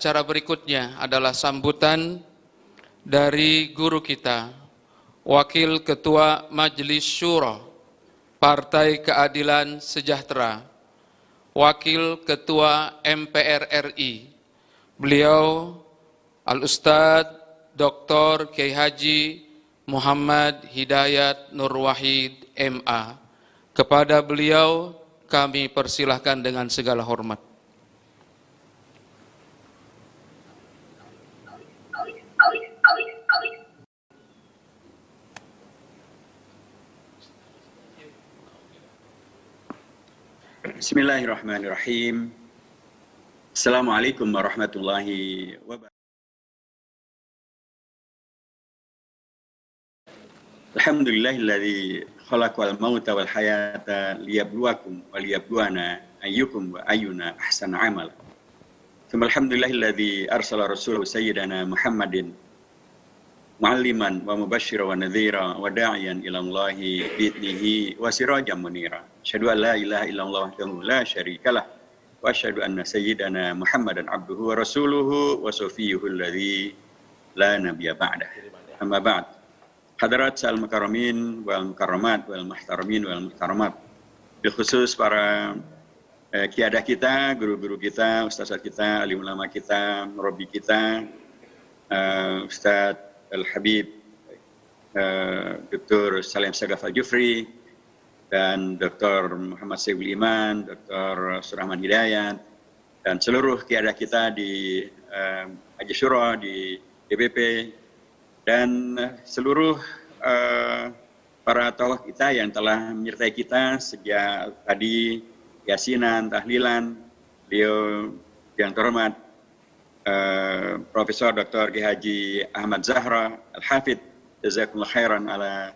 acara berikutnya adalah sambutan dari guru kita, Wakil Ketua Majelis Syuro Partai Keadilan Sejahtera, Wakil Ketua MPR RI, beliau Al-Ustadz Dr. Kiai Haji Muhammad Hidayat Nur Wahid MA. Kepada beliau kami persilahkan dengan segala hormat. Bismillahirrahmanirrahim. Assalamualaikum warahmatullahi wabarakatuh. Alhamdulillahilladzi khalaqal mauta wal hayata liyabluwakum wa liyabluwana ayyukum wa ayyuna ahsana amala. Alhamdulillahilladzi arsala rasulahu sayyidana Muhammadin mu'alliman wa mubasysyiran wa nadhira wa da'iyan ila Allahi bi'idnihi wa sirajan munira. Asyhadu an la ilaha illallah wahdahu la syarikalah wa asyhadu anna sayyidana Muhammadan abduhu wa rasuluhu wa safiyuhu alladzi la nabiyya ba'dah. Amma ba'd. Hadirat sa'al mukarramin wal mukarramat wal muhtaramin wal muhtaramat. Khusus para kiadah kita, guru-guru kita, ustazah kita, alim ulama kita, murabi kita, Ustaz Al-Habib Dr. Salim Sagaf Al-Jufri dan Dr. Muhammad Saiful Iman, Dr. Surahman Hidayat dan seluruh kiadah kita di Majelis Syuro, di DPP dan seluruh para tokoh kita yang telah menyertai kita sejak tadi yasinan, tahlilan, beliau yang terhormat Profesor Dr. Kiai Haji Ahmad Zahra Al-Hafidh, jazakumullah khairan ala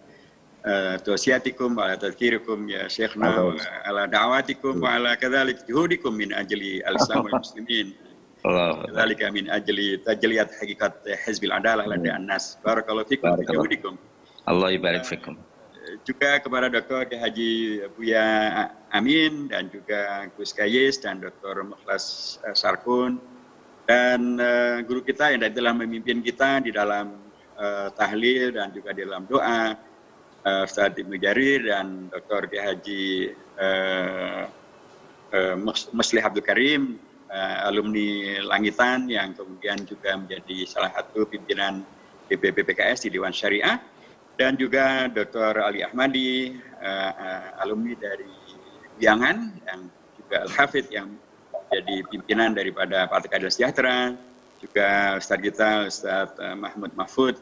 tawsiyatikum wa ala tadhkirikum ya syekhna wa ala da'watikum wa ala kadzalik juhudikum min ajli al-Islam wal muslimin. Kadzalika min ajli tajliyat hakikat hizbil adalah lada an-nas. Barakallahu fikum wa juhudikum. Allah ibarik fikum. Juga kepada Dr. Kiai Haji Buya Amin dan juga Gus Kayis dan Dr. Mukhlas Sarkun dan guru kita yang telah memimpin kita di dalam tahlil dan juga di dalam doa, Ustaz Ibnu Jarir dan Dr. Kiai Haji Muslih Abdul Karim, alumni Langitan yang kemudian juga menjadi salah satu pimpinan DPP PKS di Dewan Syariah, dan juga Dr. Ali Ahmadi, alumni dari Biangan, yang juga Al-Hafidh yang jadi pimpinan daripada Partai Keadilan Sejahtera, juga Ustadz kita, Ustadz Mahmud Mahfud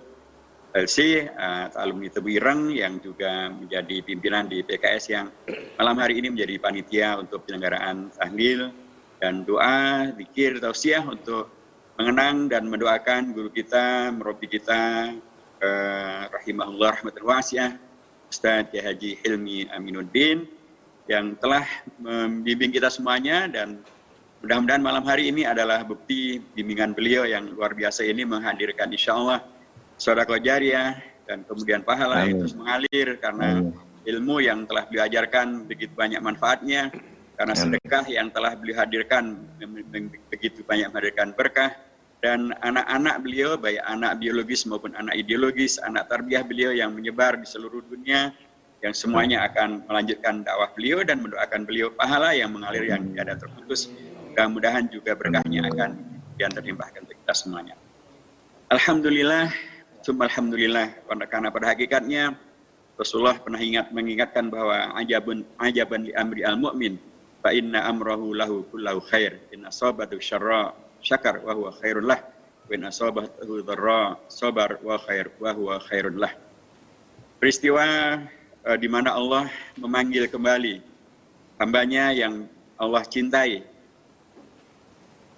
LC, alumni Tebu Ireng yang juga menjadi pimpinan di PKS yang malam hari ini menjadi panitia untuk penyelenggaraan tahlil dan doa, zikir, tausiah untuk mengenang dan mendoakan guru kita, murabi kita, rahimahullah rahmatan wasi'ah, Ustaz Kiai Haji Hilmi Aminuddin yang telah membimbing kita semuanya, dan mudah-mudahan malam hari ini adalah bukti bimbingan beliau yang luar biasa ini menghadirkan insyaallah sedekah jariyah dan kemudian pahala yang terus mengalir karena ilmu yang telah beliau ajarkan begitu banyak manfaatnya, karena sedekah yang telah beliau hadirkan begitu banyak menghadirkan berkah, dan anak-anak beliau, baik anak biologis maupun anak ideologis, anak tarbiyah beliau yang menyebar di seluruh dunia, yang semuanya akan melanjutkan dakwah beliau dan mendoakan beliau pahala yang mengalir yang tiada terputus. Mudah-mudahan juga berkahnya akan dilimpahkan ke kita semuanya. Alhamdulillah, summa alhamdulillah, karena pada hakikatnya Rasulullah pernah mengingatkan bahwa ajaban li amri al-mu'min fa inna amrahu lahu kullahu khair, inna asabatu syarra syakar wa huwa khairul lah, wa inna asabatu dharra sabar wa huwa khairul lah. Peristiwa di mana Allah memanggil kembali hambanya yang Allah cintai,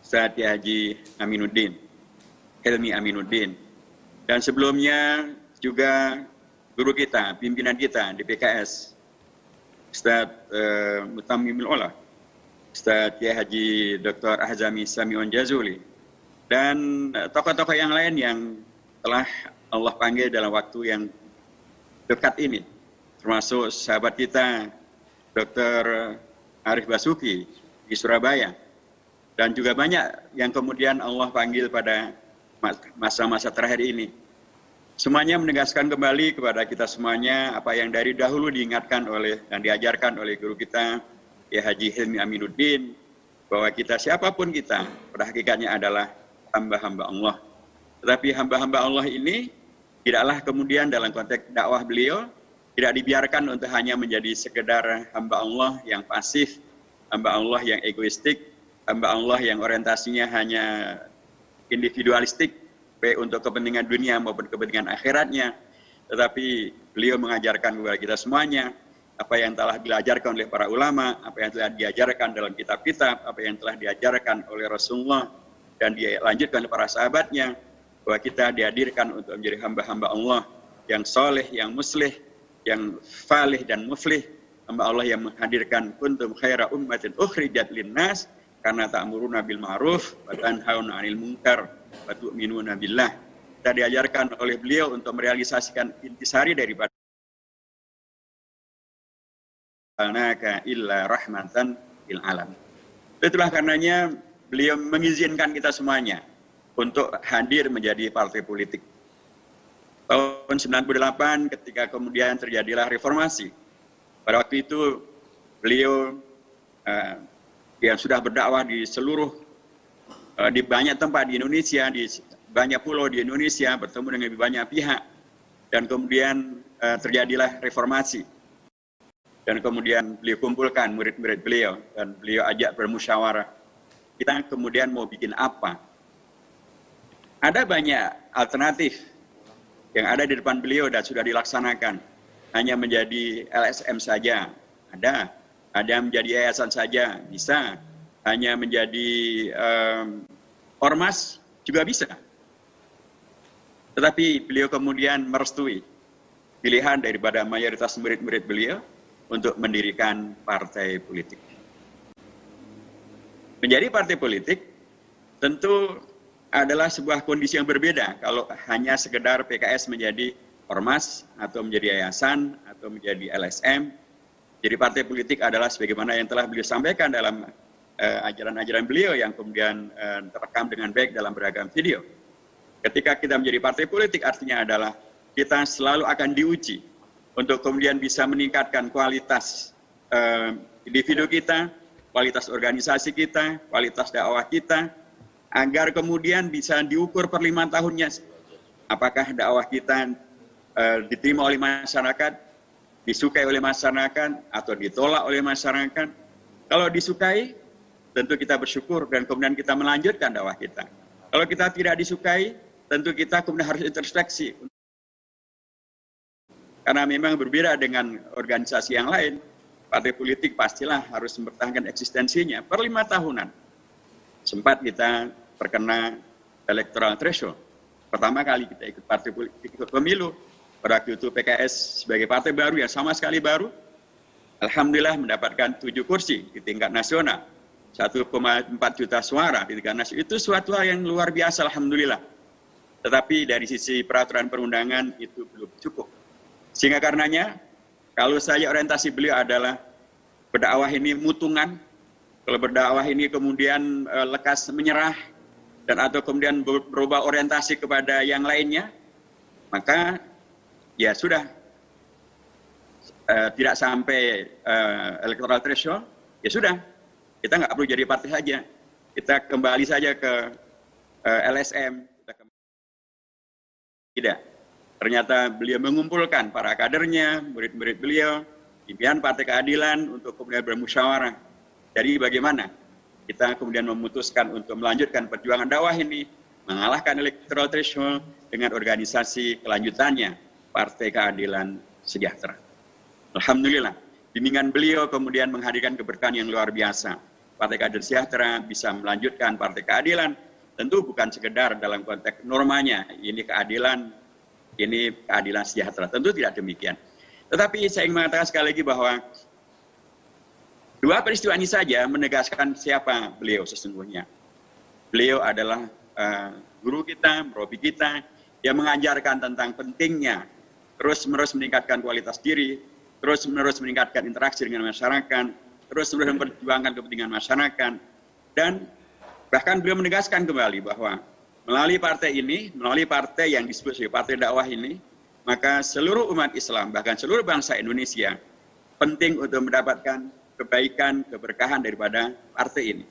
Ustaz Haji Aminuddin, Hilmi Aminuddin, dan sebelumnya juga guru kita, pimpinan kita di PKS, Ustaz Mutammimul Ula, Ustaz Kiai Haji Dr. Ahzami Sami'un Jazuli, dan tokoh-tokoh yang lain yang telah Allah panggil dalam waktu yang dekat ini, termasuk sahabat kita Dr. Arif Basuki di Surabaya, dan juga banyak yang kemudian Allah panggil pada masa-masa terakhir ini. Semuanya menegaskan kembali kepada kita semuanya apa yang dari dahulu diingatkan oleh dan diajarkan oleh guru kita, Ya Haji Hilmi Aminuddin, bahwa kita siapapun kita, pada hakikatnya adalah hamba-hamba Allah. Tetapi hamba-hamba Allah ini tidaklah kemudian dalam konteks dakwah beliau, tidak dibiarkan untuk hanya menjadi sekedar hamba Allah yang pasif, hamba Allah yang egoistik, hamba Allah yang orientasinya hanya individualistik, baik untuk kepentingan dunia maupun kepentingan akhiratnya. Tetapi beliau mengajarkan kepada kita semuanya apa yang telah diajarkan oleh para ulama, apa yang telah diajarkan dalam kitab-kitab, apa yang telah diajarkan oleh Rasulullah dan dilanjutkan oleh para sahabatnya, bahwa kita dihadirkan untuk menjadi hamba-hamba Allah yang soleh, yang muslih, yang falih dan muflih, hamba Allah yang menghadirkan kuntum khaira ummatin ukhrijat linnas karena ta'muruna bil ma'ruf wa tanhauna 'anil munkar wa tu'minuna billah. Kita diajarkan oleh beliau untuk merealisasikan intisari daripada alnaka illa rahmatan lil alam. Itulah karenanya beliau mengizinkan kita semuanya untuk hadir menjadi partai politik. Tahun 98 ketika kemudian terjadilah reformasi. Pada waktu itu beliau yang sudah berdakwah di seluruh, di banyak tempat di Indonesia, di banyak pulau di Indonesia, bertemu dengan lebih banyak pihak. Dan kemudian terjadilah reformasi. Dan kemudian beliau kumpulkan murid-murid beliau, dan beliau ajak bermusyawarah. Kita kemudian mau bikin apa? Ada banyak alternatif yang ada di depan beliau dan sudah dilaksanakan. Hanya menjadi LSM saja, ada menjadi yayasan saja, bisa. Hanya menjadi ormas juga bisa. Tetapi beliau kemudian merestui pilihan daripada mayoritas murid-murid beliau untuk mendirikan partai politik. Menjadi partai politik tentu adalah sebuah kondisi yang berbeda kalau hanya sekedar PKS menjadi ormas atau menjadi yayasan atau menjadi LSM. Jadi partai politik adalah sebagaimana yang telah beliau sampaikan dalam ajaran-ajaran beliau yang kemudian terekam dengan baik dalam beragam video. Ketika kita menjadi partai politik artinya adalah kita selalu akan diuji untuk kemudian bisa meningkatkan kualitas individu kita, kualitas organisasi kita, kualitas dakwah kita, agar kemudian bisa diukur per 5 tahunnya. Apakah dakwah kita diterima oleh masyarakat, disukai oleh masyarakat, atau ditolak oleh masyarakat. Kalau disukai, tentu kita bersyukur dan kemudian kita melanjutkan dakwah kita. Kalau kita tidak disukai, tentu kita kemudian harus introspeksi. Karena memang berbeda dengan organisasi yang lain, partai politik pastilah harus mempertahankan eksistensinya per 5 tahunan. Sempat kita terkena electoral threshold. Pertama kali kita ikut partai politik, ikut pemilu. Pada waktu itu PKS sebagai partai baru yang sama sekali baru, alhamdulillah mendapatkan 7 kursi di tingkat nasional. 1,4 juta suara di tingkat nasional. Itu suatu hal yang luar biasa, alhamdulillah. Tetapi dari sisi peraturan perundangan itu belum cukup. Sehingga karenanya, kalau saya orientasi beliau adalah berdakwah ini mutungan, kalau berdakwah ini kemudian lekas menyerah, dan atau kemudian berubah orientasi kepada yang lainnya, maka ya sudah, tidak sampai electoral threshold, ya sudah, kita nggak perlu jadi partai saja, kita kembali saja ke LSM, tidak. Ternyata beliau mengumpulkan para kadernya, murid-murid beliau, pimpinan Partai Keadilan untuk kemudian bermusyawarah. Jadi bagaimana kita kemudian memutuskan untuk melanjutkan perjuangan dakwah ini, mengalahkan electoral threshold dengan organisasi kelanjutannya, Partai Keadilan Sejahtera. Alhamdulillah, bimbingan beliau kemudian menghadirkan keberkahan yang luar biasa. Partai Keadilan Sejahtera bisa melanjutkan Partai Keadilan, tentu bukan sekedar dalam konteks normanya, ini keadilan sejahtera. Tentu tidak demikian. Tetapi saya ingin mengatakan sekali lagi bahwa dua peristiwa ini saja menegaskan siapa beliau sesungguhnya. Beliau adalah guru kita, murabi kita, yang mengajarkan tentang pentingnya terus-menerus meningkatkan kualitas diri, terus-menerus meningkatkan interaksi dengan masyarakat, terus-menerus memperjuangkan kepentingan masyarakat, dan Bahkan beliau menegaskan kembali bahwa melalui partai ini, melalui partai yang disebut sebagai partai dakwah ini, maka seluruh umat Islam, bahkan seluruh bangsa Indonesia, penting untuk mendapatkan kebaikan, keberkahan daripada partai ini.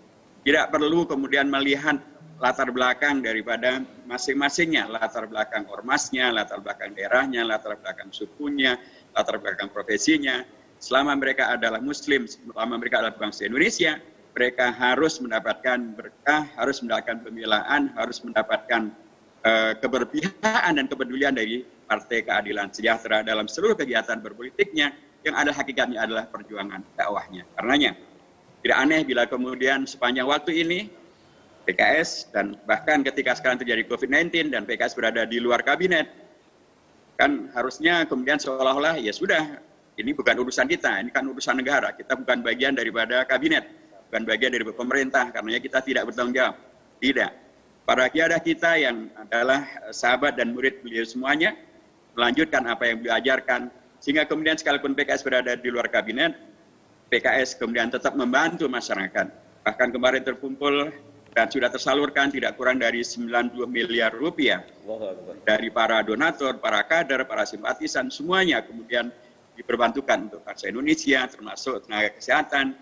Tidak perlu kemudian melihat latar belakang daripada masing-masingnya, latar belakang ormasnya, latar belakang daerahnya, latar belakang sukunya, latar belakang profesinya. Selama mereka adalah Muslim, selama mereka adalah bangsa Indonesia, mereka harus mendapatkan berkah, harus mendapatkan pembelaan, harus mendapatkan keberpihakan dan kepedulian dari Partai Keadilan Sejahtera dalam seluruh kegiatan berpolitiknya, yang ada hakikatnya adalah perjuangan dakwahnya. Karenanya, tidak aneh bila kemudian sepanjang waktu ini, PKS dan bahkan ketika sekarang terjadi COVID-19 dan PKS berada di luar kabinet, kan harusnya kemudian seolah-olah ya sudah, ini bukan urusan kita, ini kan urusan negara, kita bukan bagian daripada kabinet, bukan bagian dari pemerintah, karenanya kita tidak bertanggung jawab. Tidak. Para kiadah kita yang adalah sahabat dan murid beliau semuanya, melanjutkan apa yang beliau ajarkan, sehingga kemudian sekalipun PKS berada di luar kabinet, PKS kemudian tetap membantu masyarakat. Bahkan kemarin terkumpul dan sudah tersalurkan tidak kurang dari 90 miliar rupiah dari para donatur, para kader, para simpatisan, semuanya kemudian diperbantukan untuk bangsa Indonesia, termasuk tenaga kesehatan,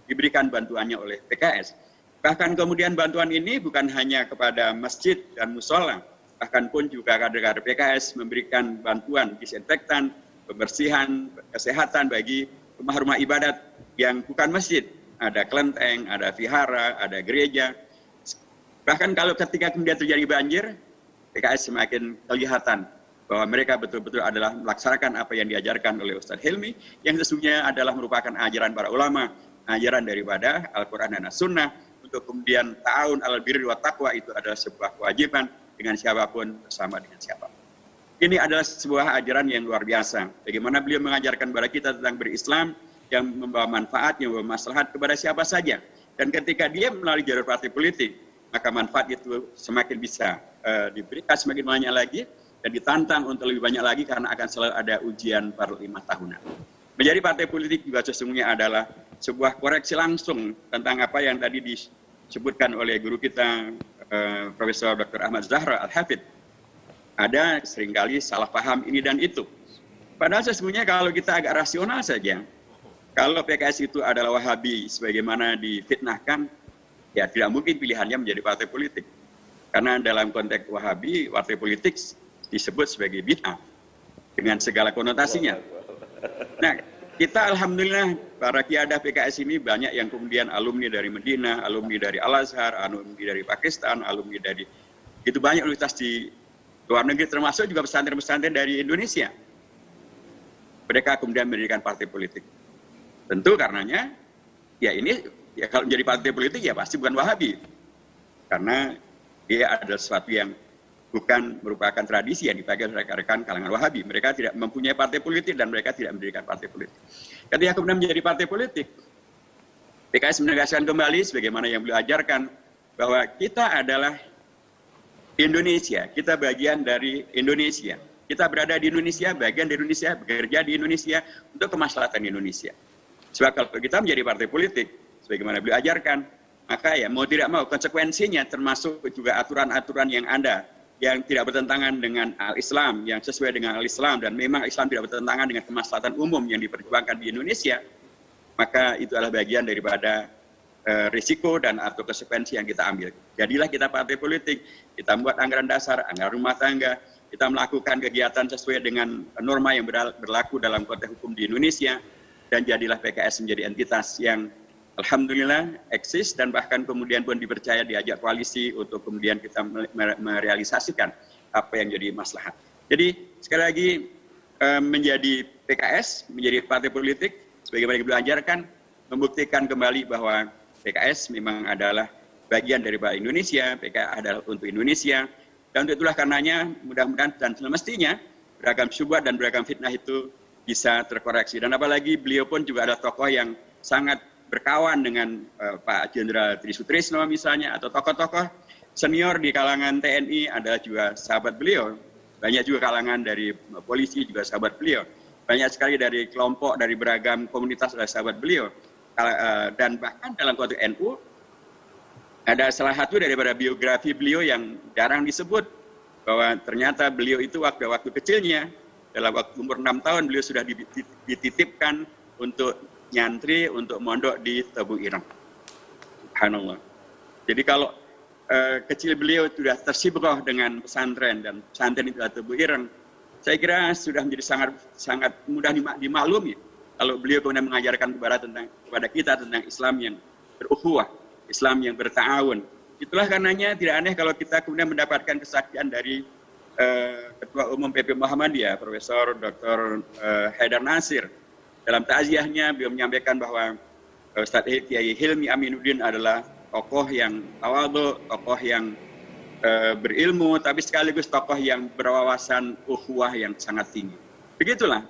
diberikan bantuannya oleh PKS. Bahkan kemudian bantuan ini bukan hanya kepada masjid dan musola, bahkan pun juga kader-kader PKS memberikan bantuan disinfektan, pembersihan, kesehatan bagi rumah-rumah ibadat yang bukan masjid. Ada kelenteng, ada vihara, ada gereja. Bahkan kalau ketika kemudian terjadi banjir, PKS semakin kelihatan bahwa mereka betul-betul adalah melaksanakan apa yang diajarkan oleh Ustadz Hilmi, yang sesungguhnya adalah merupakan ajaran para ulama, ajaran daripada Al-Quran dan As-Sunnah, untuk kemudian ta'awun alal birri wa taqwa itu adalah sebuah kewajiban dengan siapapun, bersama dengan siapapun. Ini adalah sebuah ajaran yang luar biasa. Bagaimana beliau mengajarkan kepada kita tentang berislam yang membawa manfaat, yang membawa maslahat kepada siapa saja. Dan ketika dia melalui jalur partai politik, maka manfaat itu semakin bisa diberikan semakin banyak lagi dan ditantang untuk lebih banyak lagi karena akan selalu ada ujian per 5 tahunan. Menjadi partai politik juga sesungguhnya adalah sebuah koreksi langsung tentang apa yang tadi disebutkan oleh guru kita Profesor Dr. Ahmad Zahra Al-Hafidh. Ada seringkali salah paham ini dan itu. Padahal sesungguhnya kalau kita agak rasional saja, kalau PKS itu adalah Wahabi sebagaimana difitnahkan, ya tidak mungkin pilihannya menjadi partai politik. Karena dalam konteks Wahabi, partai politik disebut sebagai bid'ah dengan segala konotasinya. Nah, kita alhamdulillah para kiadah PKS ini banyak yang kemudian alumni dari Medina, alumni dari Al-Azhar, alumni dari Pakistan, alumni dari itu banyak universitas di luar negeri, termasuk juga pesantren-pesantren dari Indonesia. Mereka kemudian mendirikan partai politik. Tentu karenanya, ya ini ya kalau menjadi partai politik ya pasti bukan Wahabi. Karena dia adalah sesuatu yang bukan merupakan tradisi yang dipakai oleh rekan-rekan kalangan Wahabi. Mereka tidak mempunyai partai politik dan mereka tidak mendirikan partai politik. Ketika kemudian menjadi partai politik, PKS menegaskan kembali sebagaimana yang beliau ajarkan bahwa kita adalah Indonesia, kita bagian dari Indonesia. Kita berada di Indonesia, bagian dari Indonesia, bekerja di Indonesia untuk kemaslahatan Indonesia. Sebab kalau kita menjadi partai politik, sebagaimana beliau ajarkan, maka ya mau tidak mau konsekuensinya termasuk juga aturan-aturan yang ada yang tidak bertentangan dengan Al-Islam, yang sesuai dengan Al-Islam, dan memang Islam tidak bertentangan dengan kemaslahatan umum yang diperjuangkan di Indonesia, maka itu adalah bagian daripada risiko dan atau konsekuensi yang kita ambil. Jadilah kita partai politik, kita membuat anggaran dasar, anggaran rumah tangga, kita melakukan kegiatan sesuai dengan norma yang berlaku dalam konteks hukum di Indonesia, dan jadilah PKS menjadi entitas yang alhamdulillah eksis dan bahkan kemudian pun dipercaya diajak koalisi untuk kemudian kita merealisasikan apa yang jadi maslahat. Jadi sekali lagi menjadi PKS, menjadi partai politik, sebagaimana yang beliau ajarkan, membuktikan kembali bahwa PKS memang adalah bagian daripada Indonesia, PKS adalah untuk Indonesia, dan untuk itulah karenanya mudah-mudahan dan semestinya beragam syubhat dan beragam fitnah itu bisa terkoreksi. Dan apalagi beliau pun juga adalah tokoh yang sangat berkawan dengan Pak Jenderal Tri Sutrisno misalnya, atau tokoh-tokoh senior di kalangan TNI adalah juga sahabat beliau. Banyak juga kalangan dari polisi juga sahabat beliau. Banyak sekali dari kelompok, dari beragam komunitas adalah sahabat beliau. Dan bahkan dalam konteks NU, Ada salah satu daripada biografi beliau yang jarang disebut, bahwa ternyata beliau itu waktu kecilnya, dalam waktu umur 6 tahun beliau sudah dititipkan untuk nyantri, untuk mondok di Tebu Ireng. Subhanallah. Jadi kalau kecil beliau sudah tersibukah dengan pesantren, dan pesantren itu adalah Tebu Ireng, saya kira sudah menjadi sangat mudah dimaklumi kalau beliau kemudian mengajarkan kepada kita tentang Islam yang berukhuwah, Islam yang berta'awun. Itulah karenanya tidak aneh kalau kita kemudian mendapatkan kesaksian dari Ketua Umum PP Muhammadiyah, Profesor Dr. Haidar Nasir. Dalam takziahnya beliau menyampaikan bahwa Ustaz Kiai Hilmi Aminuddin adalah tokoh yang tawadhu, tokoh yang berilmu, tapi sekaligus tokoh yang berwawasan ukhuwah yang sangat tinggi. Begitulah,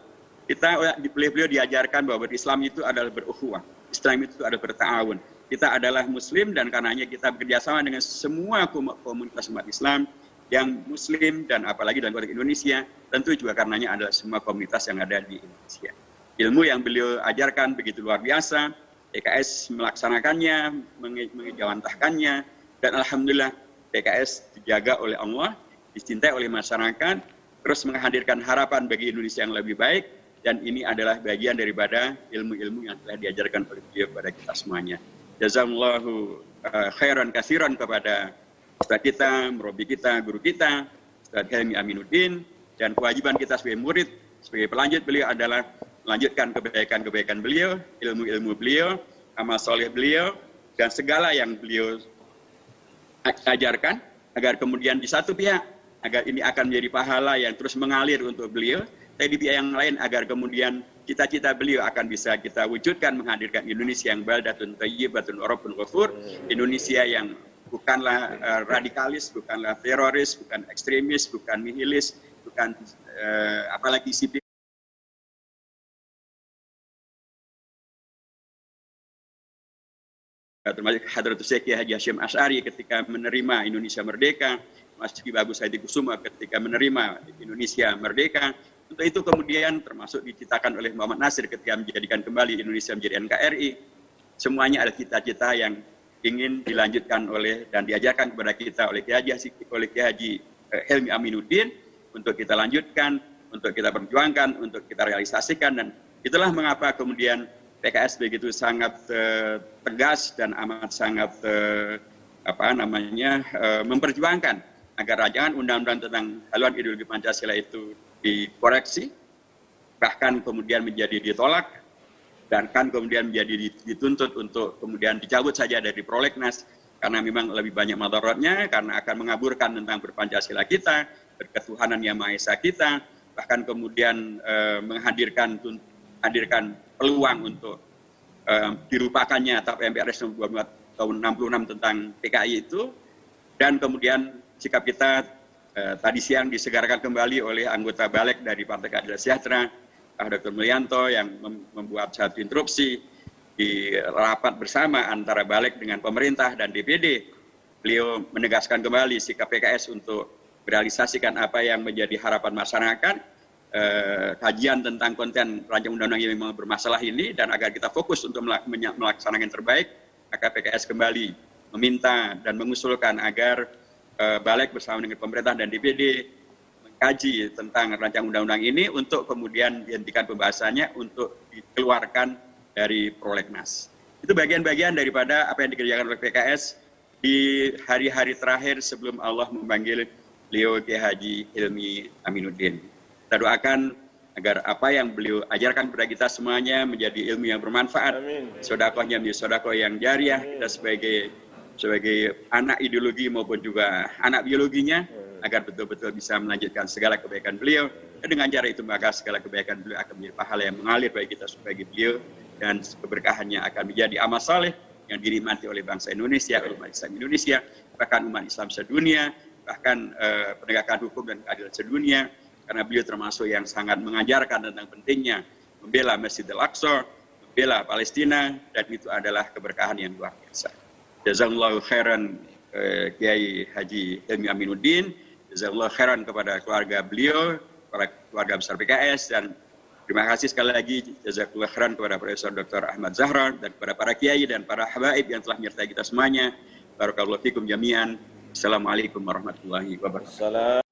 beliau diajarkan bahwa berislam itu adalah berukhuwah, Islam itu adalah berta'awun. Kita adalah Muslim, dan karenanya kita bekerjasama dengan semua komunitas umat Islam yang Muslim, dan apalagi dalam konteks Indonesia, tentu juga karenanya adalah semua komunitas yang ada di Indonesia. Ilmu yang beliau ajarkan begitu luar biasa, PKS melaksanakannya, mengejawantahkannya, dan alhamdulillah PKS dijaga oleh Allah, dicintai oleh masyarakat, terus menghadirkan harapan bagi Indonesia yang lebih baik, dan ini adalah bagian daripada ilmu-ilmu yang telah diajarkan oleh beliau kepada kita semuanya. Jazakallahu khairan kasiran kepada Ustaz kita, murabi kita, guru kita, Ustaz Hilmi Aminuddin, dan kewajiban kita sebagai murid, sebagai pelanjut beliau adalah melanjutkan kebaikan-kebaikan beliau, ilmu-ilmu beliau, amal soleh beliau, dan segala yang beliau ajarkan, agar kemudian di satu pihak, agar ini akan menjadi pahala yang terus mengalir untuk beliau, tapi di pihak yang lain agar kemudian cita-cita beliau akan bisa kita wujudkan, menghadirkan Indonesia yang baldatun thayyibatun wa rabbun ghafur, Indonesia yang bukanlah radikalis, bukanlah teroris, bukan ekstremis, bukan nihilis, bukan apalagi sipil. Termasuk Hadratus Syekh Haji Hasyim Asy'ari ketika menerima Indonesia merdeka, Mas Ki Bagus Hadi Kusuma ketika menerima Indonesia merdeka, untuk itu kemudian termasuk diciptakan oleh Muhammad Nasir ketika menjadikan kembali Indonesia menjadi NKRI. Semuanya adalah cita-cita yang ingin dilanjutkan oleh dan diajarkan kepada kita oleh Kiai Haji Hilmi Aminuddin, untuk kita lanjutkan, untuk kita perjuangkan, untuk kita realisasikan, dan itulah mengapa kemudian PKS begitu sangat tegas dan amat sangat memperjuangkan agar rancangan undang-undang tentang haluan ideologi Pancasila itu dikoreksi, bahkan kemudian menjadi ditolak, dan kan kemudian menjadi dituntut untuk kemudian dicabut saja dari prolegnas, karena memang lebih banyak madaratnya, karena akan mengaburkan tentang berpancasila kita, berketuhanan yang Maha Esa kita, bahkan kemudian menghadirkan peluang untuk dilupakannya TAP MPRS nomor 22 tahun 66 tentang PKI itu, dan kemudian sikap kita tadi siang disegarkan kembali oleh anggota Balik dari Partai Keadilan Sejahtera, Pak Dr. Mulyanto, yang membuat satu instruksi di rapat bersama antara Balik dengan pemerintah dan DPD. Beliau menegaskan kembali sikap PKS untuk merealisasikan apa yang menjadi harapan masyarakat, kajian tentang konten rancangan undang-undang yang memang bermasalah ini, dan agar kita fokus untuk melaksanakan yang terbaik, maka PKS kembali meminta dan mengusulkan agar Balik bersama dengan pemerintah dan DPD mengkaji tentang rancangan undang-undang ini untuk kemudian dihentikan pembahasannya untuk dikeluarkan dari prolegnas. Itu bagian-bagian daripada apa yang dikerjakan oleh PKS di hari-hari terakhir sebelum Allah memanggil beliau Kiai Haji Hilmi Aminuddin. Kita doakan agar apa yang beliau ajarkan kepada kita semuanya menjadi ilmu yang bermanfaat. Sedekahnya menjadi sedekah yang jariah. Kita sebagai anak ideologi maupun juga anak biologinya, agar betul-betul bisa melanjutkan segala kebaikan beliau. Dan dengan cara itu maka segala kebaikan beliau akan menjadi pahala yang mengalir bagi kita sebagai beliau, dan keberkahannya akan menjadi amal saleh yang dinikmati oleh bangsa Indonesia, oleh umat Islam Indonesia, bahkan umat Islam sedunia, bahkan penegakan hukum dan keadilan sedunia, karena beliau termasuk yang sangat mengajarkan tentang pentingnya membela Masjidil Aqsa, membela Palestina, dan itu adalah keberkahan yang luar biasa. Jazakallahu khairan Kiai Haji Hilmi Aminuddin, jazakallahu khairan kepada keluarga beliau, para keluarga besar PKS, dan terima kasih sekali lagi jazakallahu khairan kepada Profesor Dr. Ahmad Zahran, dan kepada para kiai dan para habaib yang telah menyertai kita semuanya. Barakallahu fikum jami'an. Assalamualaikum warahmatullahi wabarakatuh.